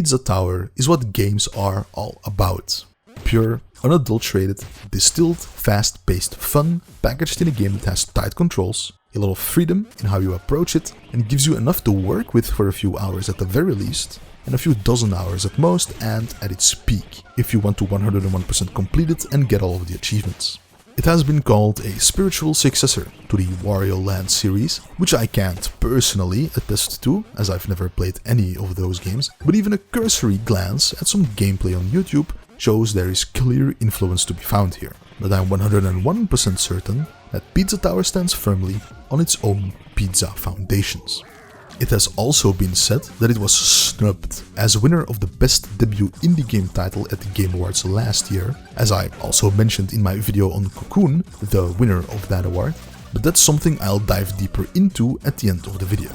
Pizza Tower is what games are all about. Pure, unadulterated, distilled, fast-paced fun, packaged in a game that has tight controls, a lot of freedom in how you approach it, and gives you enough to work with for a few hours at the very least, and a few dozen hours at most, and at its peak, if you want to 101% complete it and get all of the achievements. It has been called a spiritual successor to the Wario Land series, which I can't personally attest to, as I've never played any of those games, but even a cursory glance at some gameplay on YouTube shows there is clear influence to be found here. But I'm 101% certain that Pizza Tower stands firmly on its own pizza foundations. It has also been said that it was snubbed as winner of the best debut indie game title at the Game Awards last year, as I also mentioned in my video on Cocoon, the winner of that award, but that's something I'll dive deeper into at the end of the video.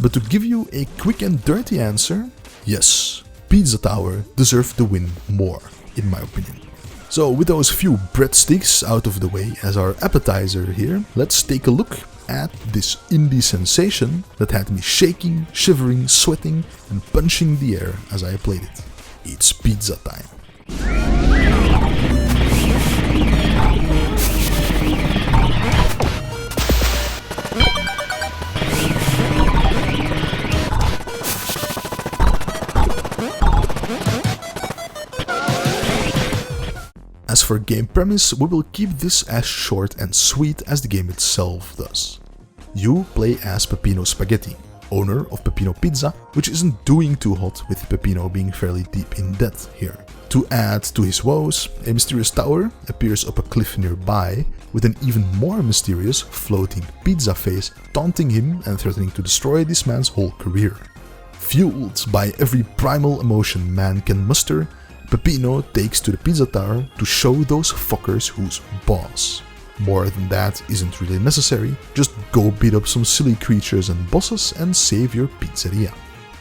But to give you a quick and dirty answer, yes, Pizza Tower deserved the win more, in my opinion. So with those few breadsticks out of the way as our appetizer here, let's take a look at this indie sensation that had me shaking, shivering, sweating and punching the air as I played it. It's pizza time. As for game premise, we will keep this as short and sweet as the game itself does. You play as Peppino Spaghetti, owner of Peppino Pizza, which isn't doing too hot with Peppino being fairly deep in debt here. To add to his woes, a mysterious tower appears up a cliff nearby, with an even more mysterious floating pizza face taunting him and threatening to destroy this man's whole career. Fueled by every primal emotion man can muster, Peppino takes to the pizza tower to show those fuckers who's boss. More than that isn't really necessary, just go beat up some silly creatures and bosses and save your pizzeria,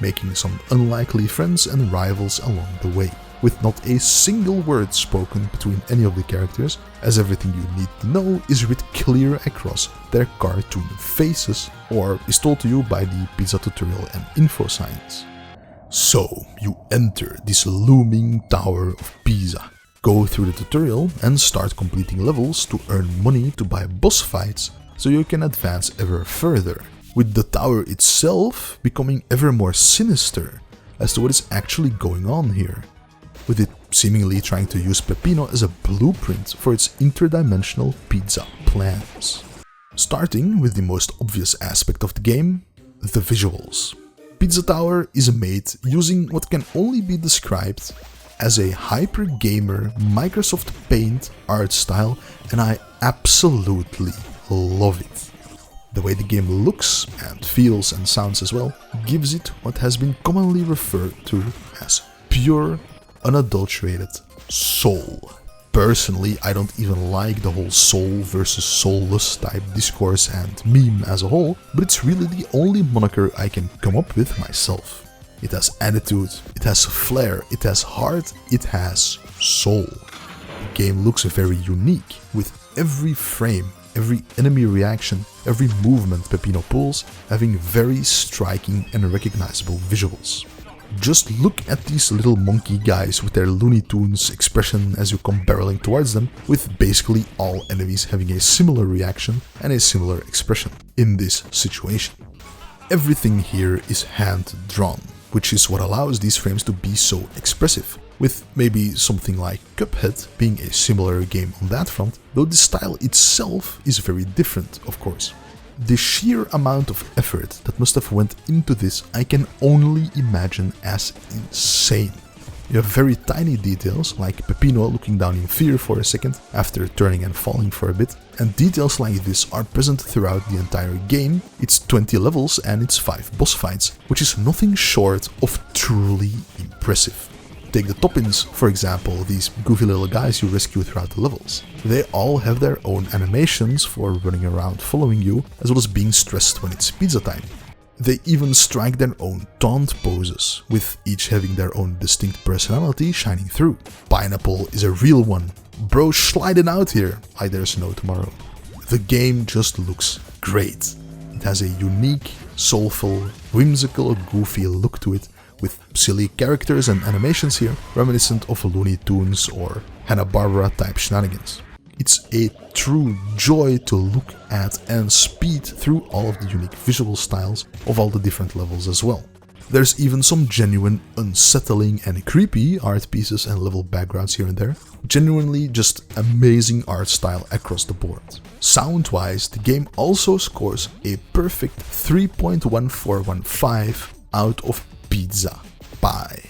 making some unlikely friends and rivals along the way, with not a single word spoken between any of the characters, as everything you need to know is writ clear across their cartoon faces, or is told to you by the pizza tutorial and info signs. So, you enter this looming tower of pizza, go through the tutorial and start completing levels to earn money to buy boss fights so you can advance ever further, with the tower itself becoming ever more sinister as to what is actually going on here, with it seemingly trying to use Peppino as a blueprint for its interdimensional pizza plans. Starting with the most obvious aspect of the game, the visuals. Pizza Tower is made using what can only be described as a hyper gamer Microsoft Paint art style, and I absolutely love it. The way the game looks and feels and sounds as well gives it what has been commonly referred to as pure, unadulterated soul. Personally, I don't even like the whole soul versus soulless type discourse and meme as a whole, but it's really the only moniker I can come up with myself. It has attitude, it has flair, it has heart, it has soul. The game looks very unique, with every frame, every enemy reaction, every movement Peppino pulls having very striking and recognizable visuals. Just look at these little monkey guys with their Looney Tunes expression as you come barreling towards them, with basically all enemies having a similar reaction and a similar expression in this situation. Everything here is hand-drawn, which is what allows these frames to be so expressive, with maybe something like Cuphead being a similar game on that front, though the style itself is very different, of course. The sheer amount of effort that must have went into this I can only imagine as insane. You have very tiny details, like Peppino looking down in fear for a second after turning and falling for a bit, and details like this are present throughout the entire game, its 20 levels and its 5 boss fights, which is nothing short of truly impressive. Take the Toppins, for example, these goofy little guys you rescue throughout the levels. They all have their own animations for running around following you, as well as being stressed when it's pizza time. They even strike their own taunt poses, with each having their own distinct personality shining through. Pineapple is a real one. Bro sliding out here like there's no tomorrow. The game just looks great. It has a unique, soulful, whimsical, goofy look to it, with silly characters and animations here, reminiscent of Looney Tunes or Hanna-Barbera type shenanigans. It's a true joy to look at and speed through all of the unique visual styles of all the different levels as well. There's even some genuine unsettling and creepy art pieces and level backgrounds here and there. Genuinely just amazing art style across the board. Sound-wise, the game also scores a perfect 3.1415 out of pizza pie.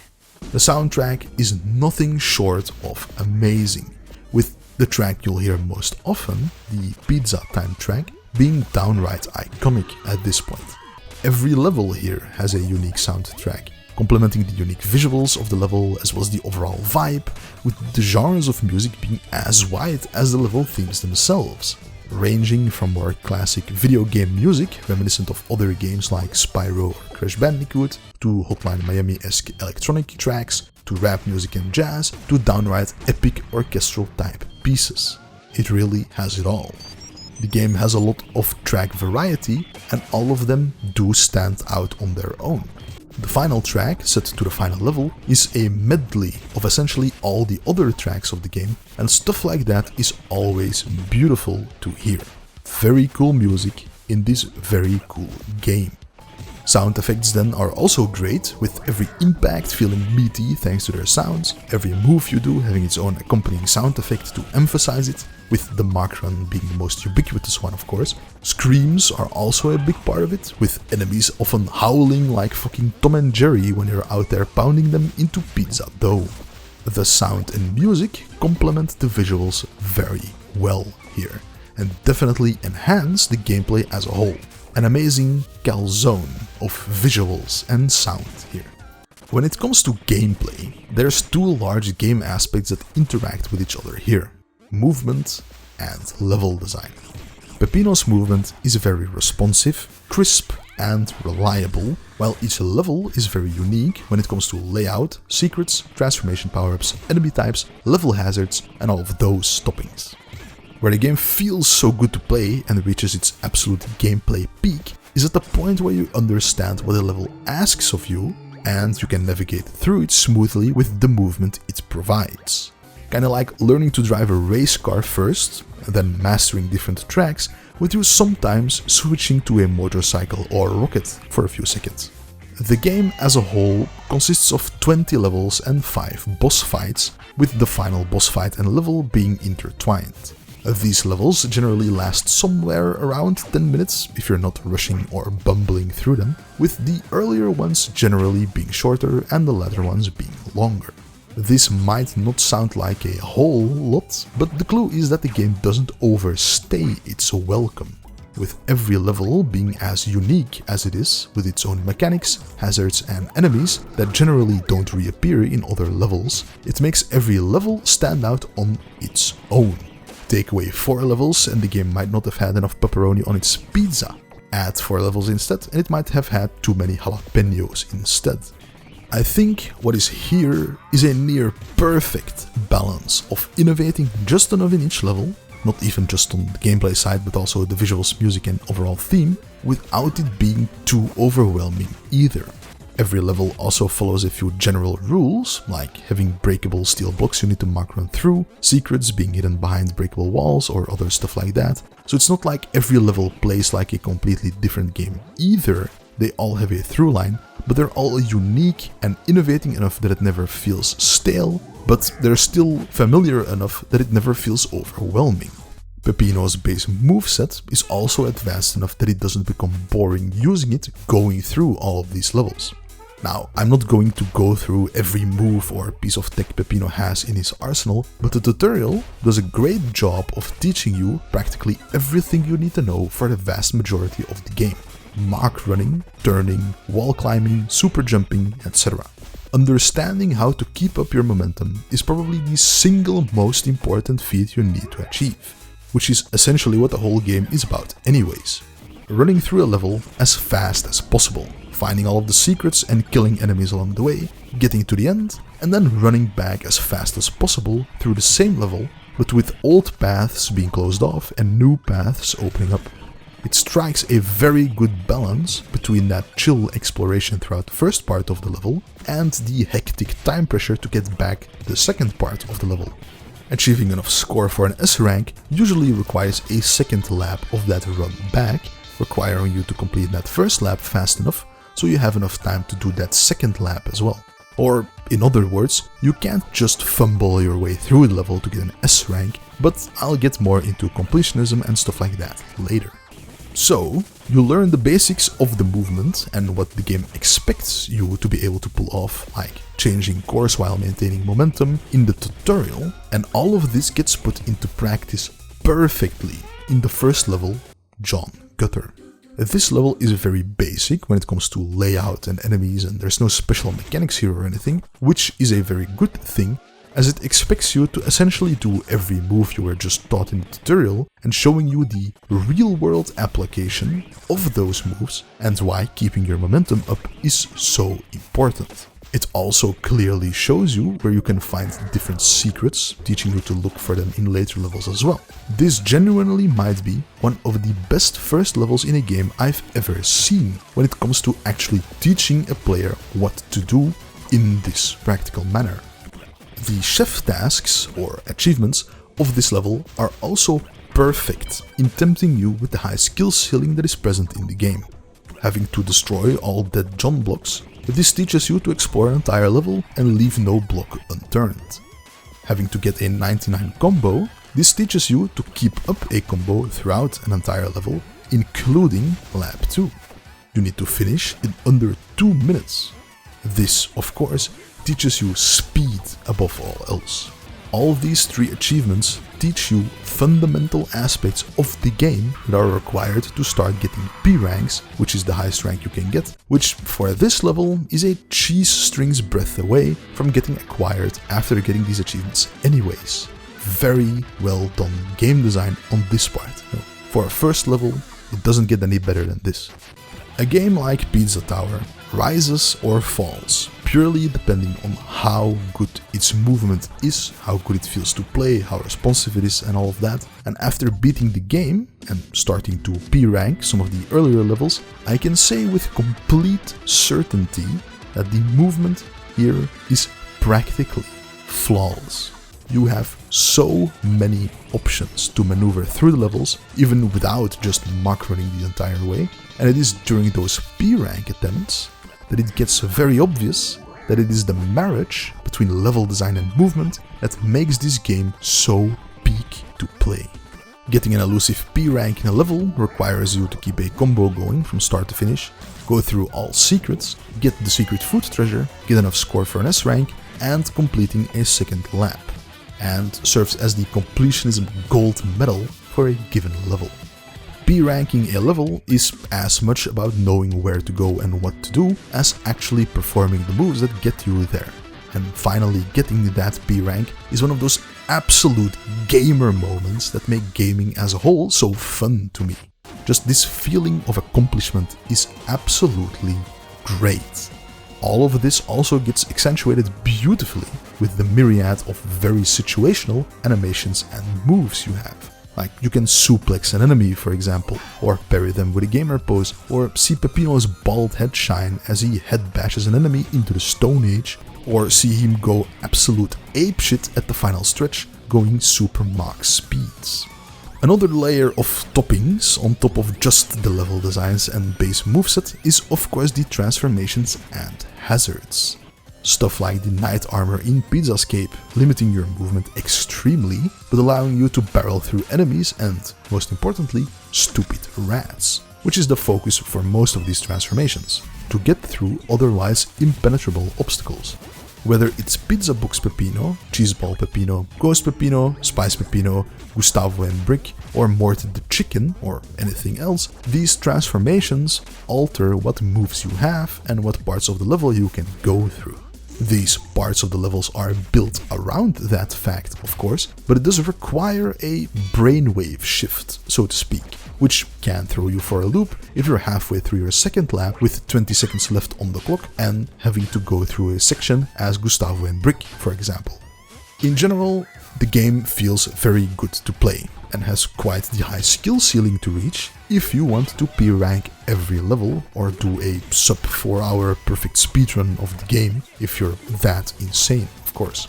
The soundtrack is nothing short of amazing, with the track you'll hear most often, the Pizza Time track, being downright iconic at this point. Every level here has a unique soundtrack, complementing the unique visuals of the level as well as the overall vibe, with the genres of music being as wide as the level themes themselves, ranging from more classic video game music, reminiscent of other games like Spyro or Crash Bandicoot, to Hotline Miami-esque electronic tracks, to rap music and jazz, to downright epic orchestral type pieces. It really has it all. The game has a lot of track variety, and all of them do stand out on their own. The final track, set to the final level, is a medley of essentially all the other tracks of the game, and stuff like that is always beautiful to hear. Very cool music in this very cool game. Sound effects then are also great, with every impact feeling meaty thanks to their sounds, every move you do having its own accompanying sound effect to emphasize it, with the Mach Run being the most ubiquitous one of course. Screams are also a big part of it, with enemies often howling like fucking Tom and Jerry when you're out there pounding them into pizza dough. The sound and music complement the visuals very well here, and definitely enhance the gameplay as a whole. An amazing calzone of visuals and sound here. When it comes to gameplay, there's two large game aspects that interact with each other here: movement and level design. Peppino's movement is very responsive, crisp and reliable, while each level is very unique when it comes to layout, secrets, transformation power-ups, enemy types, level hazards and all of those stoppings. Where the game feels so good to play and reaches its absolute gameplay peak is at the point where you understand what the level asks of you and you can navigate through it smoothly with the movement it provides. Kinda like learning to drive a race car first, then mastering different tracks, with you sometimes switching to a motorcycle or rocket for a few seconds. The game as a whole consists of 20 levels and 5 boss fights, with the final boss fight and level being intertwined. These levels generally last somewhere around 10 minutes if you're not rushing or bumbling through them, with the earlier ones generally being shorter and the latter ones being longer. This might not sound like a whole lot, but the clue is that the game doesn't overstay its welcome, with every level being as unique as it is, with its own mechanics, hazards and enemies that generally don't reappear in other levels. It makes every level stand out on its own. Take away 4 levels and the game might not have had enough pepperoni on its pizza. Add 4 levels instead and it might have had too many jalapenos instead. I think what is here is a near perfect balance of innovating just enough in each level, not even just on the gameplay side but also the visuals, music and overall theme, without it being too overwhelming either. Every level also follows a few general rules, like having breakable steel blocks you need to Mach Run through, secrets being hidden behind breakable walls or other stuff like that. So it's not like every level plays like a completely different game either. They all have a through line, but they're all unique and innovating enough that it never feels stale, but they're still familiar enough that it never feels overwhelming. Peppino's base moveset is also advanced enough that it doesn't become boring using it going through all of these levels. Now, I'm not going to go through every move or piece of tech Peppino has in his arsenal, but the tutorial does a great job of teaching you practically everything you need to know for the vast majority of the game. Mach running, turning, wall climbing, super jumping, etc. Understanding how to keep up your momentum is probably the single most important feat you need to achieve, which is essentially what the whole game is about anyways. Running through a level as fast as possible, finding all of the secrets and killing enemies along the way, getting to the end, and then running back as fast as possible through the same level, but with old paths being closed off and new paths opening up. It strikes a very good balance between that chill exploration throughout the first part of the level and the hectic time pressure to get back the second part of the level. Achieving enough score for an S rank usually requires a second lap of that run back, requiring you to complete that first lap fast enough so you have enough time to do that second lap as well. Or, in other words, you can't just fumble your way through the level to get an S rank, but I'll get more into completionism and stuff like that later. So, you learn the basics of the movement and what the game expects you to be able to pull off, like changing course while maintaining momentum in the tutorial, and all of this gets put into practice perfectly in the first level, John Gutter. This level is very basic when it comes to layout and enemies, and there's no special mechanics here or anything, which is a very good thing, as it expects you to essentially do every move you were just taught in the tutorial and showing you the real-world application of those moves and why keeping your momentum up is so important. It also clearly shows you where you can find different secrets, teaching you to look for them in later levels as well. This genuinely might be one of the best first levels in a game I've ever seen when it comes to actually teaching a player what to do in this practical manner. The chef tasks, or achievements, of this level are also perfect in tempting you with the high skill ceiling that is present in the game. Having to destroy all dead John blocks, this teaches you to explore an entire level and leave no block unturned. Having to get a 99 combo, this teaches you to keep up a combo throughout an entire level, including lap 2. You need to finish in under 2 minutes. This, of course, teaches you speed above all else. All of these 3 achievements teach you fundamental aspects of the game that are required to start getting P ranks, which is the highest rank you can get, which for this level is a cheese string's breadth away from getting acquired after getting these achievements anyways. Very well done game design on this part. For a first level, it doesn't get any better than this. A game like Pizza Tower rises or falls, purely depending on how good its movement is, how good it feels to play, how responsive it is and all of that. And after beating the game and starting to P-rank some of the earlier levels, I can say with complete certainty that the movement here is practically flawless. You have so many options to maneuver through the levels, even without just macroing the entire way, and it is during those P-rank attempts that it gets very obvious that it is the marriage between level design and movement that makes this game so peak to play. Getting an elusive P rank in a level requires you to keep a combo going from start to finish, go through all secrets, get the secret food treasure, get enough score for an S rank, and completing a second lap, and serves as the completionism gold medal for a given level. P-ranking a level is as much about knowing where to go and what to do as actually performing the moves that get you there. And finally getting that P-rank is one of those absolute gamer moments that make gaming as a whole so fun to me. Just this feeling of accomplishment is absolutely great. All of this also gets accentuated beautifully with the myriad of very situational animations and moves you have. Like, you can suplex an enemy, for example, or parry them with a gamer pose, or see Peppino's bald head shine as he head bashes an enemy into the Stone Age, or see him go absolute apeshit at the final stretch, going super max speeds. Another layer of toppings on top of just the level designs and base moveset is of course the transformations and hazards. Stuff like the knight armor in Pizzascape, limiting your movement extremely, but allowing you to barrel through enemies and, most importantly, stupid rats, which is the focus for most of these transformations, to get through otherwise impenetrable obstacles. Whether it's Pizza Box Peppino, Cheeseball Peppino, Ghost Peppino, Spice Peppino, Gustavo and Brick, or Mort the Chicken, or anything else, these transformations alter what moves you have and what parts of the level you can go through. These parts of the levels are built around that fact, of course, but it does require a brainwave shift, so to speak, which can throw you for a loop if you're halfway through your second lap with 20 seconds left on the clock and having to go through a section as Gustavo and Brick, for example. In general, the game feels very good to play. and has quite the high skill ceiling to reach if you want to P-rank every level or do a sub 4-hour perfect speedrun of the game, if you're that insane, of course.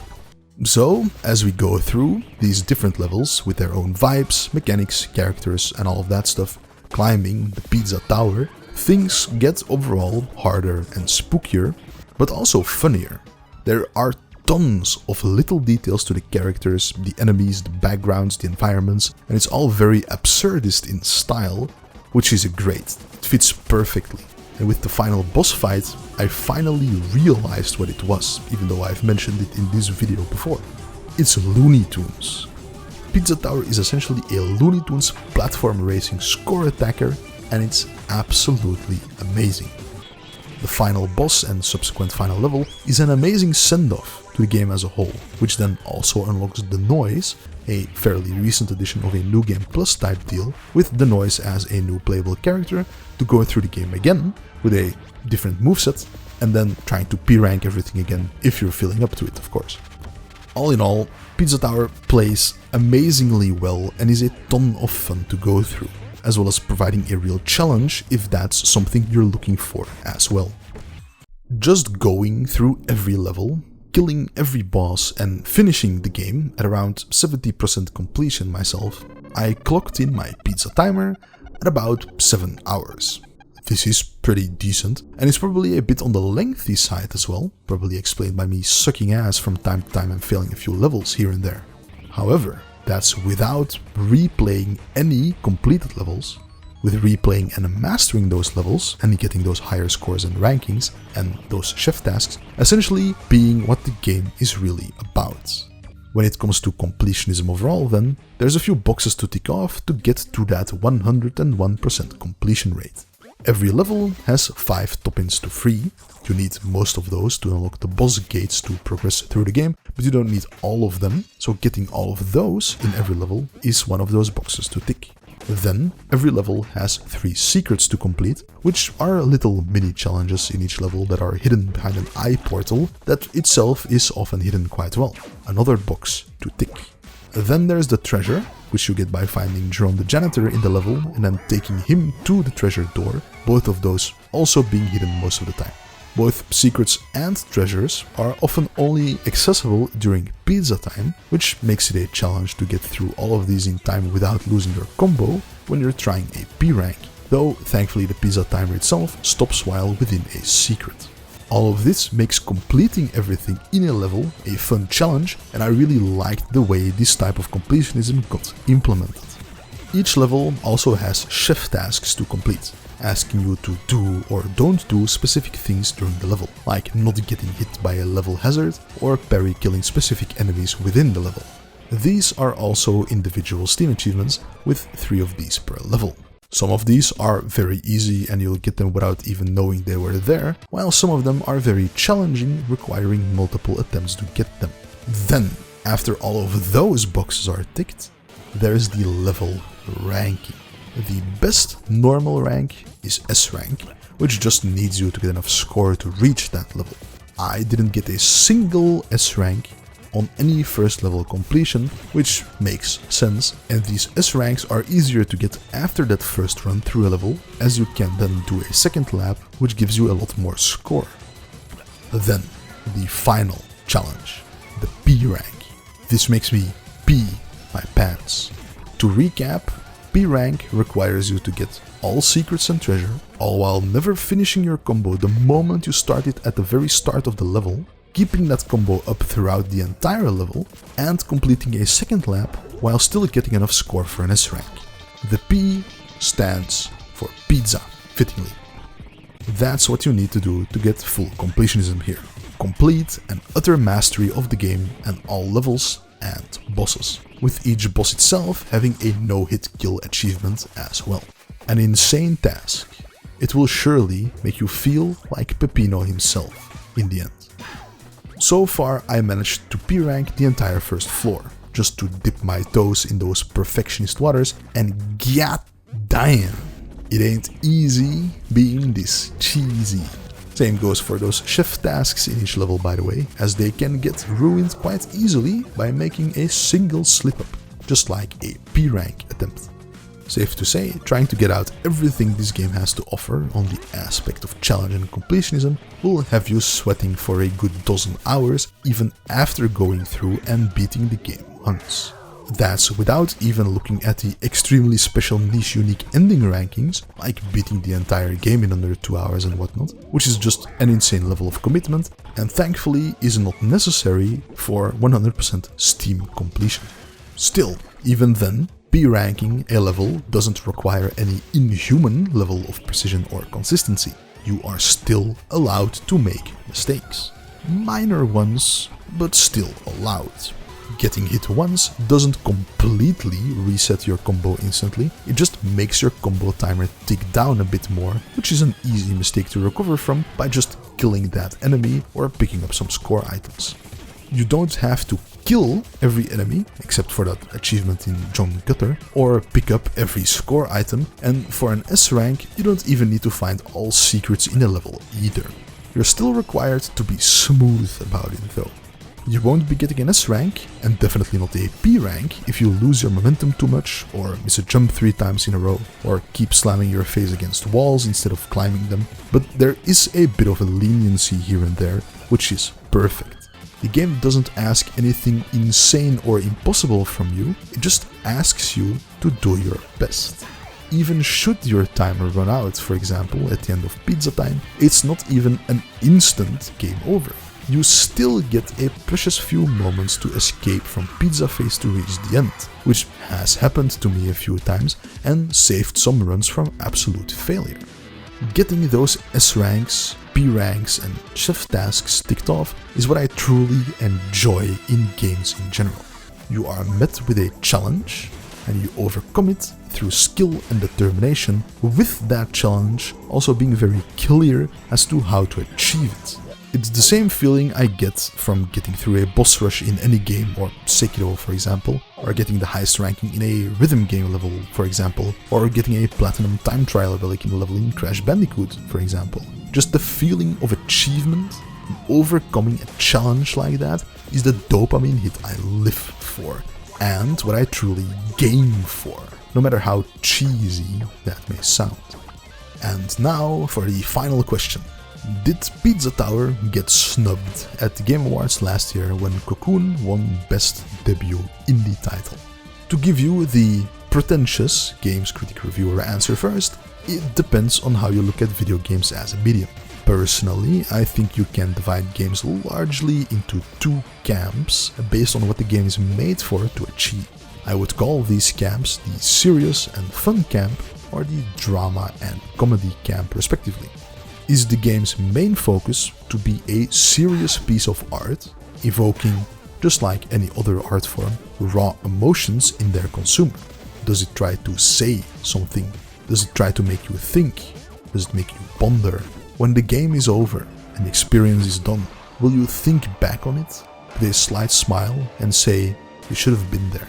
So, as we go through these different levels with their own vibes, mechanics, characters and all of that stuff, climbing the pizza tower, things get overall harder and spookier, but also funnier. There are tons of little details to the characters, the enemies, the backgrounds, the environments, and it's all very absurdist in style, which is great. It fits perfectly. And with the final boss fight, I finally realized what it was, even though I've mentioned it in this video before. It's Looney Tunes. Pizza Tower is essentially a Looney Tunes platform racing score attacker, and it's absolutely amazing. The final boss and subsequent final level is an amazing send-off to the game as a whole, which then also unlocks the Noise, a fairly recent addition of a New Game Plus type deal, with the Noise as a new playable character to go through the game again with a different moveset, and then trying to P-rank everything again if you're feeling up to it, of course. All in all, Pizza Tower plays amazingly well and is a ton of fun to go through, as well as providing a real challenge if that's something you're looking for as well. Just going through every level, killing every boss and finishing the game at around 70% completion myself, I clocked in my pizza timer at about 7 hours. This is pretty decent, and it's probably a bit on the lengthy side as well, probably explained by me sucking ass from time to time and failing a few levels here and there. However, that's without replaying any completed levels, with replaying and mastering those levels and getting those higher scores and rankings and those chef tasks essentially being what the game is really about. When it comes to completionism overall then, there's a few boxes to tick off to get to that 101% completion rate. Every level has 5 top-ins to free. You need most of those to unlock the boss gates to progress through the game, but you don't need all of them, so getting all of those in every level is one of those boxes to tick. Then, every level has 3 secrets to complete, which are little mini challenges in each level that are hidden behind an eye portal that itself is often hidden quite well. Another box to tick. Then there's the treasure, which you get by finding Jerome the janitor in the level and then taking him to the treasure door, both of those also being hidden most of the time. Both secrets and treasures are often only accessible during pizza time, which makes it a challenge to get through all of these in time without losing your combo when you're trying a P rank, though thankfully the pizza timer itself stops while within a secret. All of this makes completing everything in a level a fun challenge, and I really liked the way this type of completionism got implemented. Each level also has chef tasks to complete, asking you to do or don't do specific things during the level, like not getting hit by a level hazard or parry killing specific enemies within the level. These are also individual Steam achievements, with 3 of these per level. Some of these are very easy and you'll get them without even knowing they were there, while some of them are very challenging, requiring multiple attempts to get them. Then, after all of those boxes are ticked, there's the level ranking. The best normal rank is S rank, which just needs you to get enough score to reach that level. I didn't get a single S rank on any first level completion, which makes sense, and these S ranks are easier to get after that first run through a level, as you can then do a second lap, which gives you a lot more score. Then, the final challenge, the P rank. This makes me pee my pants. To recap, P rank requires you to get all secrets and treasure, all while never finishing your combo the moment you start it at the very start of the level, keeping that combo up throughout the entire level, and completing a second lap while still getting enough score for an S rank. The P stands for pizza, fittingly. That's what you need to do to get full completionism here. Complete and utter mastery of the game and all levels and bosses, with each boss itself having a no-hit kill achievement as well. An insane task. It will surely make you feel like Peppino himself in the end. So far I managed to P-rank the entire first floor, just to dip my toes in those perfectionist waters, and god damn, it ain't easy being this cheesy. Same goes for those chef tasks in each level, by the way, as they can get ruined quite easily by making a single slip-up. just like a P rank attempt. Safe to say, trying to get out everything this game has to offer on the aspect of challenge and completionism will have you sweating for a good dozen hours even after going through and beating the game once. That's without even looking at the extremely special niche unique ending rankings, like beating the entire game in under 2 hours and whatnot, which is just an insane level of commitment and thankfully is not necessary for 100% Steam completion. Still, even then, P ranking a level doesn't require any inhuman level of precision or consistency. You are still allowed to make mistakes. Minor ones, but still allowed. Getting hit once doesn't completely reset your combo instantly, it just makes your combo timer tick down a bit more, which is an easy mistake to recover from by just killing that enemy or picking up some score items. You don't have to kill every enemy, except for that achievement in John Gutter, or pick up every score item, and for an S rank you don't even need to find all secrets in a level either. You're still required to be smooth about it though. You won't be getting an S rank, and definitely not a P rank, if you lose your momentum too much, or miss a jump 3 times in a row, or keep slamming your face against walls instead of climbing them, but there is a bit of a leniency here and there, which is perfect. The game doesn't ask anything insane or impossible from you, it just asks you to do your best. Even should your timer run out, for example, at the end of pizza time, it's not even an instant game over. You still get a precious few moments to escape from pizza face to reach the end, which has happened to me a few times and saved some runs from absolute failure. Getting those S ranks, P ranks and chef tasks ticked off is what I truly enjoy in games in general. You are met with a challenge and you overcome it through skill and determination, with that challenge also being very clear as to how to achieve it. It's the same feeling I get from getting through a boss rush in any game, or Sekiro for example, or getting the highest ranking in a rhythm game level for example, or getting a platinum time trial ability level in Crash Bandicoot for example. Just the feeling of achievement and overcoming a challenge like that is the dopamine hit I live for, and what I truly game for, no matter how cheesy that may sound. And now for the final question. Did Pizza Tower get snubbed at the Game Awards last year when Cocoon won Best Debut Indie Title? To give you the pretentious games critic reviewer answer first, it depends on how you look at video games as a medium. Personally, I think you can divide games largely into two camps based on what the game is made for to achieve. I would call these camps the serious and fun camp, or the drama and comedy camp respectively. Is the game's main focus to be a serious piece of art, evoking, just like any other art form, raw emotions in their consumer? Does it try to say something? Does it try to make you think? Does it make you ponder? When the game is over and the experience is done, will you think back on it with a slight smile and say, you should have been there?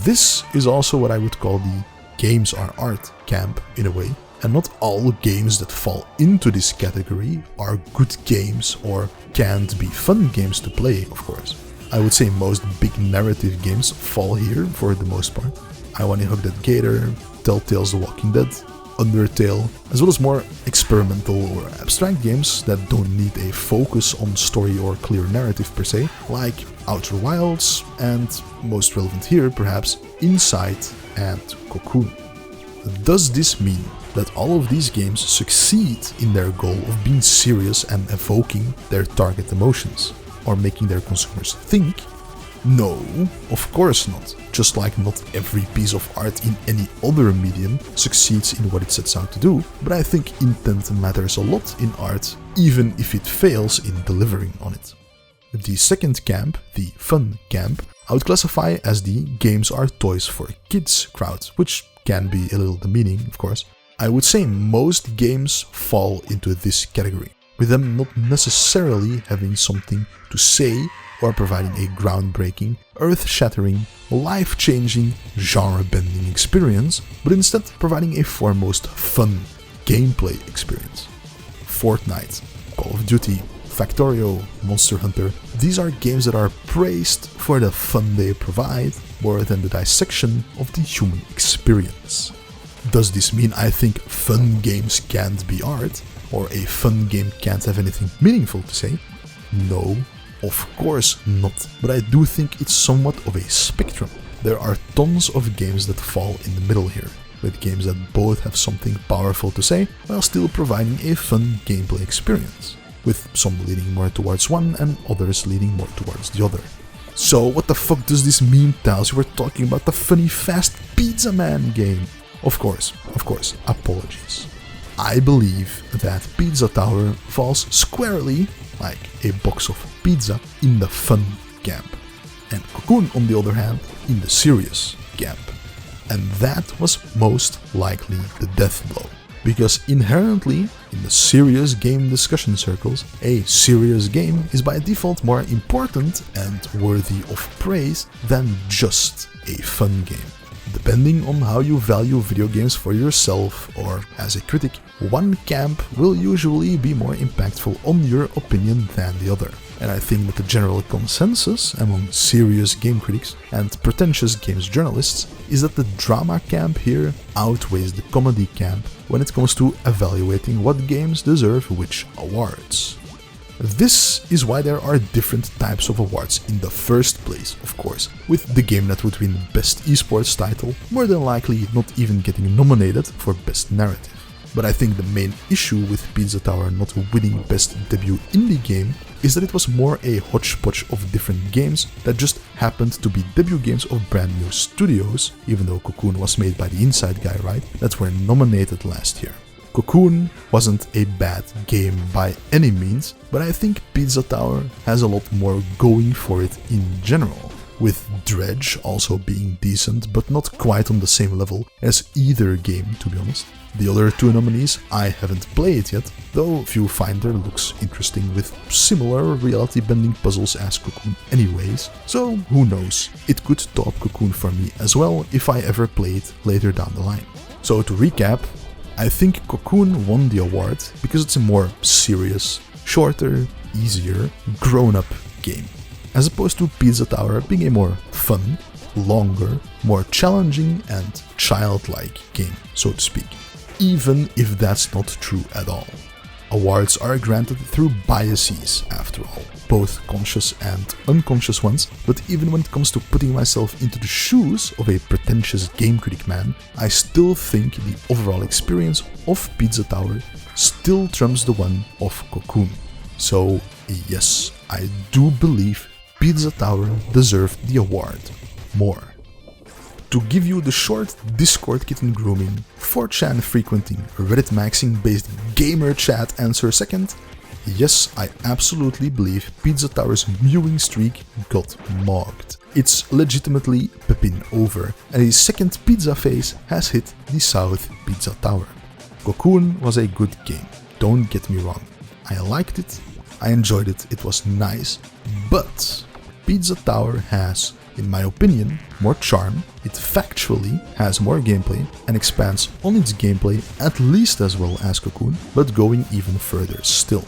This is also what I would call the games are art camp in a way. And not all games that fall into this category are good games or can't be fun games to play, of course. I would say most big narrative games fall here for the most part. I Wanna Hug That Gator, Telltale's The Walking Dead, Undertale, as well as more experimental or abstract games that don't need a focus on story or clear narrative per se, like Outer Wilds, and most relevant here perhaps, Inside and Cocoon. Does this mean that all of these games succeed in their goal of being serious and evoking their target emotions, or making their consumers think? No, of course not. Just like not every piece of art in any other medium succeeds in what it sets out to do, but I think intent matters a lot in art, even if it fails in delivering on it. The second camp, the fun camp, I would classify as the games are toys for kids crowd, which can be a little demeaning, of course. I would say most games fall into this category, with them not necessarily having something to say or providing a groundbreaking, earth-shattering, life-changing, genre-bending experience, but instead providing a foremost fun gameplay experience. Fortnite, Call of Duty, Factorio, Monster Hunter, these are games that are praised for the fun they provide, more than the dissection of the human experience. Does this mean I think fun games can't be art? Or a fun game can't have anything meaningful to say? No, of course not, but I do think it's somewhat of a spectrum. There are tons of games that fall in the middle here, with games that both have something powerful to say while still providing a fun gameplay experience, with some leaning more towards one and others leaning more towards the other. So what the fuck does this mean, Tals? You were talking about the funny fast Pizza Man game. Of course, apologies. I believe that Pizza Tower falls squarely, like a box of pizza, in the fun camp, and Cocoon, on the other hand, in the serious camp. And that was most likely the death blow, because inherently, in the serious game discussion circles, a serious game is by default more important and worthy of praise than just a fun game. Depending on how you value video games for yourself or as a critic, one camp will usually be more impactful on your opinion than the other. And I think that the general consensus among serious game critics and pretentious games journalists is that the drama camp here outweighs the comedy camp when it comes to evaluating what games deserve which awards. This is why there are different types of awards in the first place, of course, with the game that would win Best Esports title more than likely not even getting nominated for Best Narrative. But I think the main issue with Pizza Tower not winning Best Debut Indie Game is that it was more a hodgepodge of different games that just happened to be debut games of brand new studios, even though Cocoon was made by the Inside guy, right, that were nominated last year. Cocoon wasn't a bad game by any means, but I think Pizza Tower has a lot more going for it in general, with Dredge also being decent but not quite on the same level as either game, to be honest. The other two nominees I haven't played yet, though Viewfinder looks interesting with similar reality-bending puzzles as Cocoon anyways, so who knows, it could top Cocoon for me as well if I ever play it later down the line. So to recap, I think Cocoon won the award because it's a more serious, shorter, easier, grown-up game, as opposed to Pizza Tower being a more fun, longer, more challenging and childlike game, so to speak, even if that's not true at all. Awards are granted through biases, after all, both conscious and unconscious ones, but even when it comes to putting myself into the shoes of a pretentious game critic man, I still think the overall experience of Pizza Tower still trumps the one of Cocoon. So yes, I do believe Pizza Tower deserved the award more. To give you the short Discord kitten grooming, 4chan frequenting, Reddit maxing based gamer chat answer second, yes, I absolutely believe Pizza Tower's mewing streak got mogged. It's legitimately Pepin over, and his second pizza face has hit the South Pizza Tower. Cocoon was a good game, don't get me wrong. I liked it, I enjoyed it, it was nice, but Pizza Tower has, in my opinion, more charm, it factually has more gameplay and expands on its gameplay at least as well as Cocoon, but going even further still.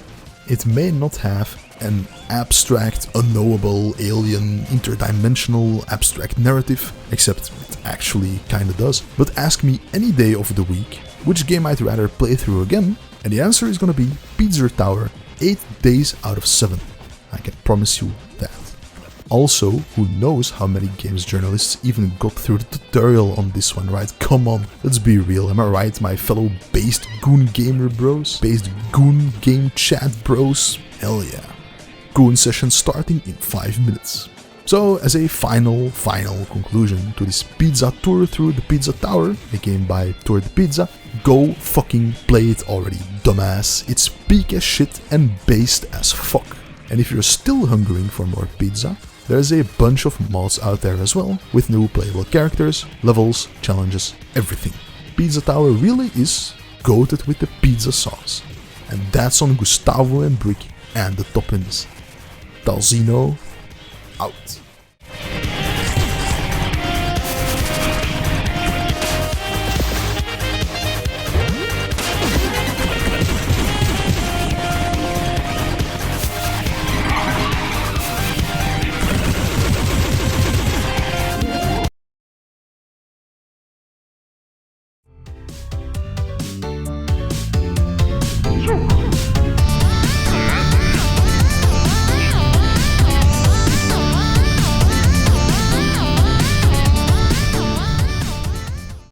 It may not have an abstract, unknowable, alien, interdimensional, abstract narrative, except it actually kinda does, but ask me any day of the week which game I'd rather play through again, and the answer is gonna be Pizza Tower 8 days out of 7. I can promise you that. Also, who knows how many games journalists even got through the tutorial on this one, right? Come on, let's be real, am I right, my fellow based Goon Gamer bros? Based Goon Game Chat bros? Hell yeah. Goon session starting in 5 minutes. So, as a final conclusion to this pizza tour through the Pizza Tower, a game by Tour de Pizza, go fucking play it already, dumbass. It's peak as shit and based as fuck. And if you're still hungering for more pizza, there's a bunch of mods out there as well, with new playable characters, levels, challenges, everything. Pizza Tower really is goated with the pizza sauce. And that's on Gustavo and Brick and the Toppins. Talzino, out.